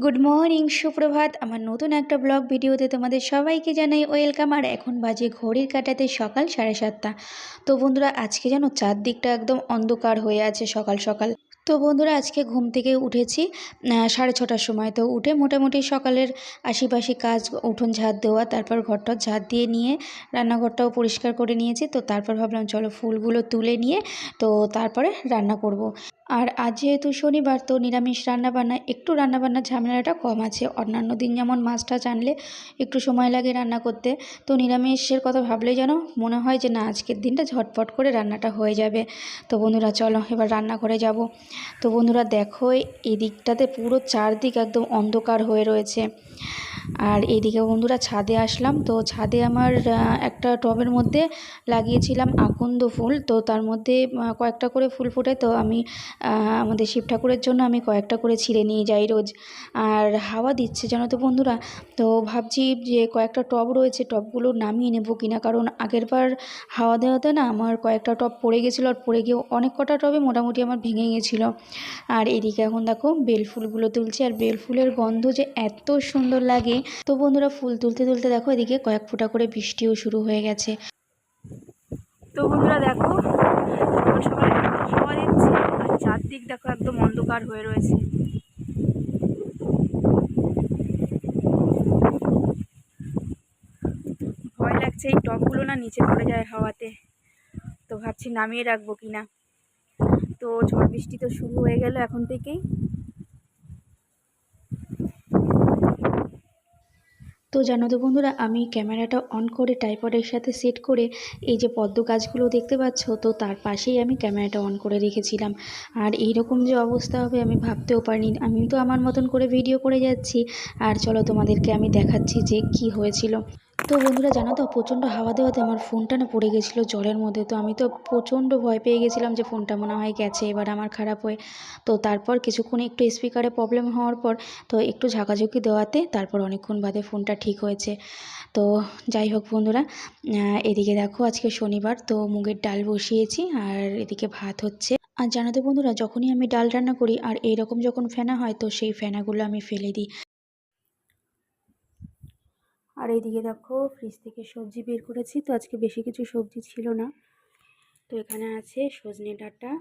Good morning, সুপ্রভাত। আমার নতুন একটা ব্লগ ভিডিওতে তোমাদের সবাইকে জানাই ওয়েলকাম। আর এখন বাজে ঘড়ির কাঁটাতে সকাল 7:30। তো বন্ধুরা, আজকে যেন চারদিকটা একদম অন্ধকার হয়ে আছে সকাল সকাল। তো বন্ধুরা, আজকে ঘুম থেকে উঠেছি 6:30টার সময়। তো উঠে মোটামুটি সকালের আশিপাশি কাজ, উঠোন ঝাড় দেওয়া, তারপর ঘরটা ঝাড় দিয়ে নিয়ে রান্নাঘরটাও পরিষ্কার করে নিয়েছি। তো তারপর ভাবলাম চলো ফুলগুলো তুলে নিয়ে তো তারপরে রান্না করব। আর আজ যেহেতু শনিবার, তো নিরামিষ রান্নাবান্না, একটু রান্নাবান্নার ঝামেলাটা কম আছে। অন্যান্য দিন যেমন মাছ টাছ আনলে একটু সময় লাগে রান্না করতে, তো নিরামিষের কথা ভাবলেই যেন মনে হয় যে না, আজকের দিনটা ঝটপট করে রান্নাটা হয়ে যাবে। তো বন্ধুরা চলো এবার রান্নাঘরে যাব। তো বন্ধুরা দেখো, এই দিকটাতে পুরো চারদিক একদম অন্ধকার হয়ে রয়েছে। আর এইদিকে বন্ধুরা ছাদে আসলাম। তো ছাদে আমার একটা টবের মধ্যে লাগিয়েছিলাম আকন্দ ফুল। তো তার মধ্যে কয়েকটা করে ফুল ফোটে। তো আমি আমাদের শিব ঠাকুরের জন্য আমি কয়েকটা করে ছিঁড়ে নিয়ে যাই রোজ। আর হাওয়া দিচ্ছে জানো তো বন্ধুরা। তো ভাবছি যে কয়েকটা টব রয়েছে, টবগুলো নামিয়ে নেবো কিনা, কারণ আগেরবার হাওয়া দেওয়াতে না আমার কয়েকটা টব পড়ে গেছিলো। আর পড়ে গিয়েও অনেক কটা টবে মোটামুটি আমার ভেঙে গেছিলো। আর এদিকে এখন দেখো বেলফুলগুলো তুলছি। আর বেলফুলের গন্ধ যে এত সুন্দর লাগে। তো বন্ধুরা, ফুল তুলতে তুলতে দেখো এদিকে কয়েক ফোঁটা করে বৃষ্টিও শুরু হয়ে গেছে। তো বন্ধুরা দেখো, সকাল সকাল এত হাওয়া দিচ্ছে আর চারদিক দেখো একদম অন্ধকার হয়ে রয়েছে। ভয় লাগছে এই টবগুলো না নিচে পড়ে যায় হাওয়াতে। তো ভাবছি নামিয়ে রাখবো কিনা। তো ঝড় বৃষ্টি তো শুরু হয়ে গেল এখন থেকেই। তো জানো তো বন্ধুরা, আমি ক্যামেরাটা অন করে ট্রাইপডের সাথে সেট করে এই যে পদ্ম গাছগুলো দেখতে পাচ্ছ, তো তার পাশেই আমি ক্যামেরাটা অন করে রেখেছিলাম। আর এইরকম যে অবস্থা হবে আমি ভাবতেও পারিনি। আমি তো আমার মতন করে ভিডিও করে যাচ্ছি, আর চলো তোমাদেরকে আমি দেখাচ্ছি যে কি হয়েছিল। তো বন্ধুরা জানো তো, প্রচণ্ড হাওয়া দেওয়াতে আমার ফোনটা না পড়ে গেছিলো জলের মধ্যে। তো আমি তো প্রচণ্ড ভয় পেয়ে গেছিলাম যে ফোনটা মনে হয় গেছে এবার আমার খারাপ হয়ে। তো তারপর কিছুক্ষণ একটু স্পিকারে প্রবলেম হওয়ার পর তো একটু ঝাঁকাঝুঁকি দেওয়াতে তারপর অনেকক্ষণ বাদে ফোনটা ঠিক হয়েছে। তো যাই হোক বন্ধুরা, এদিকে দেখো আজকে শনিবার, তো মুগের ডাল বসিয়েছি আর এদিকে ভাত হচ্ছে। আর জানো তো বন্ধুরা, যখনই আমি ডাল রান্না করি আর এইরকম যখন ফেনা হয়, তো সেই ফেনাগুলো আমি ফেলে দিই। আর এইদিকে দেখো ফ্রিজ থেকে সবজি বের করেছি। তো আজকে বেশি কিছু সবজি ছিল না। তো এখানে আছে সজনে ডাঁটা,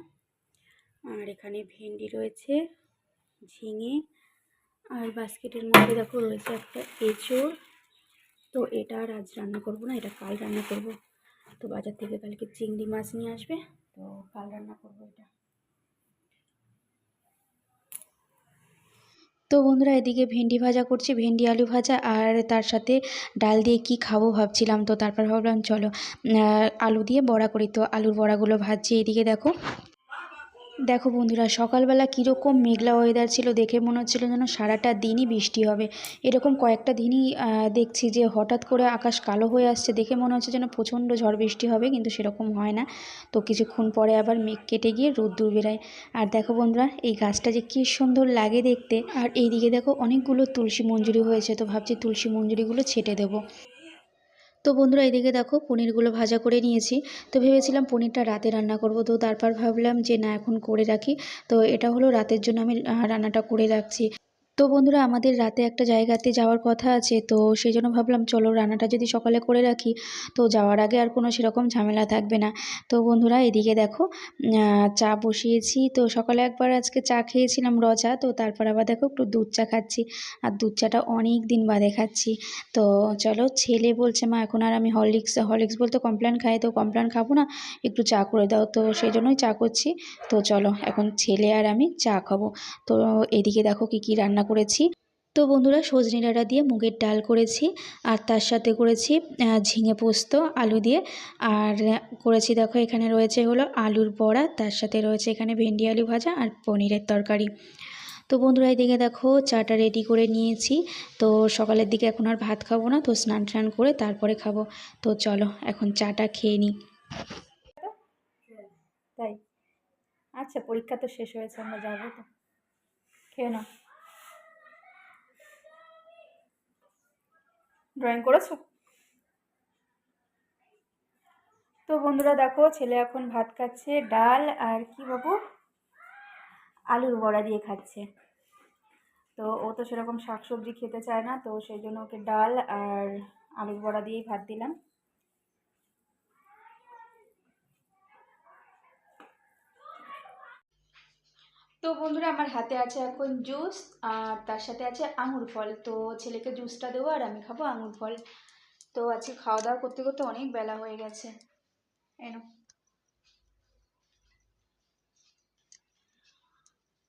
আর এখানে ভেন্ডি রয়েছে, ঝিঙে, আর বাস্কেটের মধ্যে দেখো রয়েছে একটা এঁচোড়। তো এটা আর আজ রান্না করব না, এটা কাল রান্না করব। তো বাজার থেকে কালকে চিংড়ি মাছ নিয়ে আসবে, তো কাল রান্না করব এটা। তো বন্ধুরা, এদিকে ভেন্ডি ভাজা করছি, ভেন্ডি আলু ভাজা। আর তার সাথে ডাল দিয়ে কি খাবো ভাবছিলাম। তো তারপর ভাবলাম চলো আলু দিয়ে বড়া করি। তো আলুর বড়াগুলো ভাজছি। এদিকে দেখো দেখো বন্ধুরা, সকালবেলা কীরকম মেঘলা ওয়েদার ছিল, দেখে মনে হচ্ছিল যেন সারাটা দিনই বৃষ্টি হবে। এরকম কয়েকটা দিনই দেখছি যে হঠাৎ করে আকাশ কালো হয়ে আসছে, দেখে মনে হচ্ছে যেন প্রচণ্ড ঝড় বৃষ্টি হবে, কিন্তু সেরকম হয় না। তো কিছুক্ষণ পরে আবার মেঘ কেটে গিয়ে রোদ্দুর বেরায়। আর দেখো বন্ধুরা, এই গাছটা যে কী সুন্দর লাগে দেখতে। আর এইদিকে দেখো অনেকগুলো তুলসী মঞ্জুরি হয়েছে। তো ভাবছি তুলসী মঞ্জুরিগুলো ছেটে দেবো। তো বন্ধুরা, এদিকে দেখো পনিরগুলো ভাজা করে নিয়েছি। তো ভেবেছিলাম পনিরটা রাতে রান্না করব, তো তারপর ভাবলাম যে না, এখন করে রাখি। তো এটা হলো রাতের জন্য আমি রান্নাটা করে রাখছি। তো বন্ধুরা, আমাদের রাতে একটা জায়গাতে যাওয়ার কথা আছে। তো সেই জন্য ভাবলাম চলো রান্নাটা যদি সকালে করে রাখি, তো যাওয়ার আগে আর কোনো সেরকম ঝামেলা থাকবে না। তো বন্ধুরা, এদিকে দেখো চা বসিয়েছি। তো সকালে একবার আজকে চা খেয়েছিলাম র চা, তো তারপর আবার দেখো একটু দুধ চা খাচ্ছি। আর দুধ চাটা অনেক দিন বাদে খাচ্ছি। তো চলো, ছেলে বলছে মা এখন আর আমি হরলিক্স বলতে কমপ্ল্যান খাই, তো কমপ্ল্যান খাবো না, একটু চা করে দাও। তো সেই জন্যই চা করছি। তো চলো এখন ছেলে আর আমি চা খাবো। তো এদিকে দেখো কি কি রান্না করেছি। তো বন্ধুরা, সজনে ডাঁটা দিয়ে মুগের ডাল করেছি, আর তার সাথে করেছি ঝিঙে পোস্ত আলু দিয়ে। আর করেছি দেখো এখানে রয়েছে হলো আলুর বড়া, তার সাথে রয়েছে এখানে ভেন্ডি আলু ভাজা আর পনিরের তরকারি। তো বন্ধুরা, এদিকে দেখো চাটা রেডি করে নিয়েছি। তো সকালের দিকে এখন আর ভাত খাবো না, তো স্নান টান করে তারপরে খাবো। তো চলো এখন চাটা খেয়ে নিই। তাই আচ্ছা, পরীক্ষা তো শেষ হয়েছে, আমরা যাবো তো। খেয়ে নাও। ড্রয়িং করেছো? তো বন্ধুরা দেখো, ছেলে এখন ভাত খাচ্ছে, ডাল আর কি বাবু, আলুর বড়া দিয়ে খাচ্ছে। তো ও তো সেরকম শাকসবজি খেতে চায় না, তো সেই জন্য ওকে ডাল আর আলুর বড়া দিয়েই ভাত দিলাম। তো বন্ধুরা আমার হাতে আছে এখন জুস, আর তার সাথে আছে আঙুর ফল। তো ছেলেকে জুসটা দেবো আর আমি খাবো আঙুর ফল। তো আজকে খাওয়া দাওয়া করতে করতে অনেক বেলা হয়ে গেছে। এনো।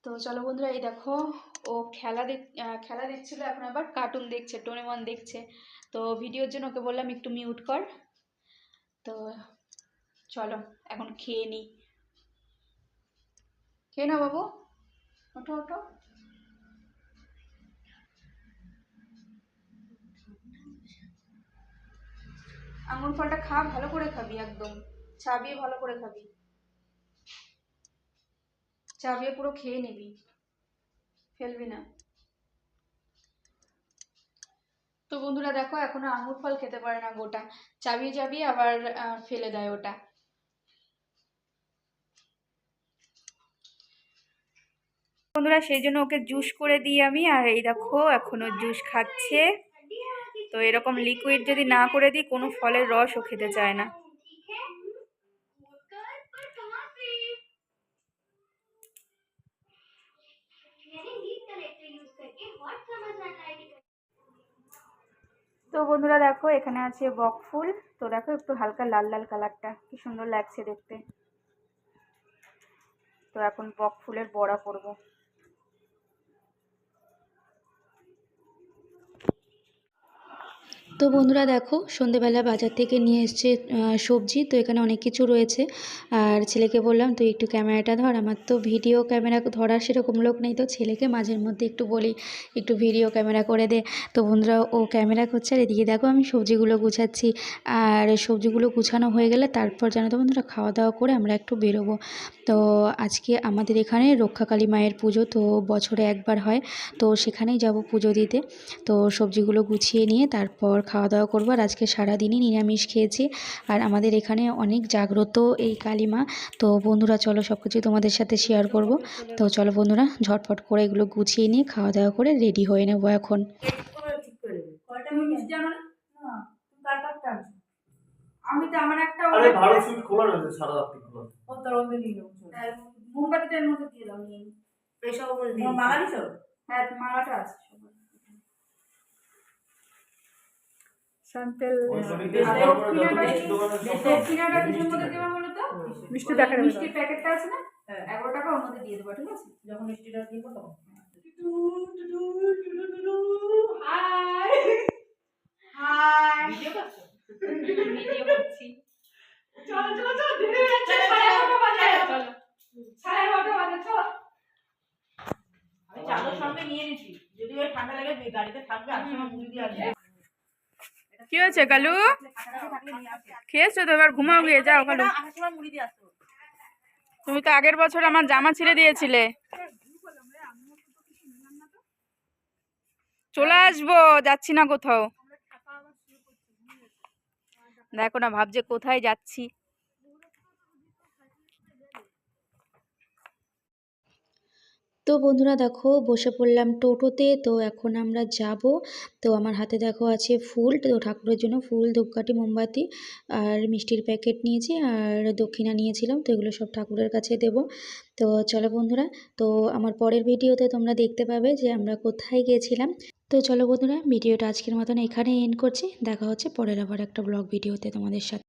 তো চলো বন্ধুরা, এই দেখো ও খেলা দেখছিল, এখন আবার কার্টুন দেখছে, ডোরেমন দেখছে। তো ভিডিওর জন্য ওকে বললাম একটু মিউট কর। তো চলো এখন খেয়ে নিই। খেয়ে নাও বাবু, ওঠো ওঠো। আঙুর ফলটা খা, ভালো করে খাবি, একদম চাবিয়ে ভালো করে খাবি, চাবিয়ে পুরো খেয়ে নিবি, ফেলবি না। তো বন্ধুরা দেখো এখনো আঙুর ফল খেতে পারে না গোটা, চাবিয়ে চাবিয়ে আবার ফেলে দেয় ওটা। বন্ধুরা সেই জন্য ওকে জুস করে দিই আমি, আর এই দেখো এখনো জুস খাচ্ছে। তো এরকম লিকুইড যদি না করে দিই কোনো ফলের রস ও খেতে চায় না। তো বন্ধুরা দেখো এখানে আছে বক ফুল। তো দেখো একটু হালকা লাল লাল কালারটা কি সুন্দর লাগছে দেখতে। তো এখন বক ফুলের বড়া করব। তো বন্ধুরা দেখো সন্ধেবেলা বাজার থেকে নিয়ে এসছে সবজি। তো এখানে অনেক কিছু রয়েছে, আর ছেলেকে বললাম তুই একটু ক্যামেরাটা ধর। আমার তো ভিডিও ক্যামেরা ধরার সেরকম লোক নেই, তো ছেলেকে মাঝের মধ্যে একটু বলি একটু ভিডিও ক্যামেরা করে দে। তো বন্ধুরা ও ক্যামেরা করছে, আর এদিকে দেখো আমি সবজিগুলো গুছাচ্ছি। আর সবজিগুলো গুছানো হয়ে গেলে তারপর জানো তো বন্ধুরা খাওয়া দাওয়া করে আমরা একটু বেরোবো। তো আজকে আমাদের এখানে রক্ষাকালী মায়ের পুজো, তো বছরে একবার হয়, তো সেখানেই যাব পুজো দিতে। তো সবজিগুলো গুছিয়ে নিয়ে তারপর খাওয়া দাওয়া করবো। আর আজকে সারাদিনই নিরামিষ খেয়েছি, আর আমাদের এখানে অনেক জাগ্রত এই কালী মা। তো বন্ধুরা চলো সব কিছু তোমাদের সাথে শেয়ার করব। তো চলো বন্ধুরা ঝটপট করে এগুলো গুছিয়ে নিয়ে খাওয়া দাওয়া করে রেডি হয়ে নেবো এখন। আমি তো আমার একটা ভালো সুইট খোলা রয়েছে, সারা রাত্রি খোলা। ও তার মধ্যে নিয়ে নেবো, মোমবাতিটার মধ্যে দিয়ে দাও, নিয়ে পেশাও করে দিই। মালা দিছো? হ্যাঁ মালাটা আছে সবার। স্যাম্পল দক্ষিণাটা কিছুর মধ্যে দেওয়া হলো, তো মিষ্টির প্যাকেটটা আছে না, 11 টাকা ওর মধ্যে দিয়ে দেবো, ঠিক আছে? যখন মিষ্টিটা দিব তখন হাই হাই ভিডিও করছো? ভিডিও করছি। চলো চলো চলো, ধীরে ধীরে 11:30 বাজে, চলো 11:30 বাজে, চলো। আমি চাদর সঙ্গে নিয়ে নিয়েছি, যদি ওই ঠান্ডা লাগে গাড়িতে থাকবে, আর সময় মুড়ি দিয়ে আসবে। কি হয়েছে কালু? খেয়েছো তো, এবার ঘুমাও গিয়ে, যাও কালু। তুমি তো আগের বছর আমার জামা ছিঁড়ে দিয়েছিলে। চলে আসবো, যাচ্ছি না কোথাও। দেখো না ভাবছে কোথায় যাচ্ছি। তো বন্ধুরা দেখো বসে পড়লাম টোটোতে। তো এখন আমরা যাব। তো আমার হাতে দেখো আছে ফুল, তো ঠাকুরের জন্য ফুল, ধূপকাঠি, মোমবাতি আর মিষ্টির প্যাকেট নিয়েছি, আর দক্ষিণা নিয়েছিলাম। তো এগুলো সব ঠাকুরের কাছে দেব। তো চলো বন্ধুরা, তো আমার পরের ভিডিওতে তোমরা দেখতে পাবে যে আমরা কোথায় গিয়েছিলাম। তো চলো বন্ধুরা, ভিডিওটা আজকের মতন এখানে এন্ড করছি। দেখা হচ্ছে পরের আবার একটা ব্লগ ভিডিওতে তোমাদের সাথে।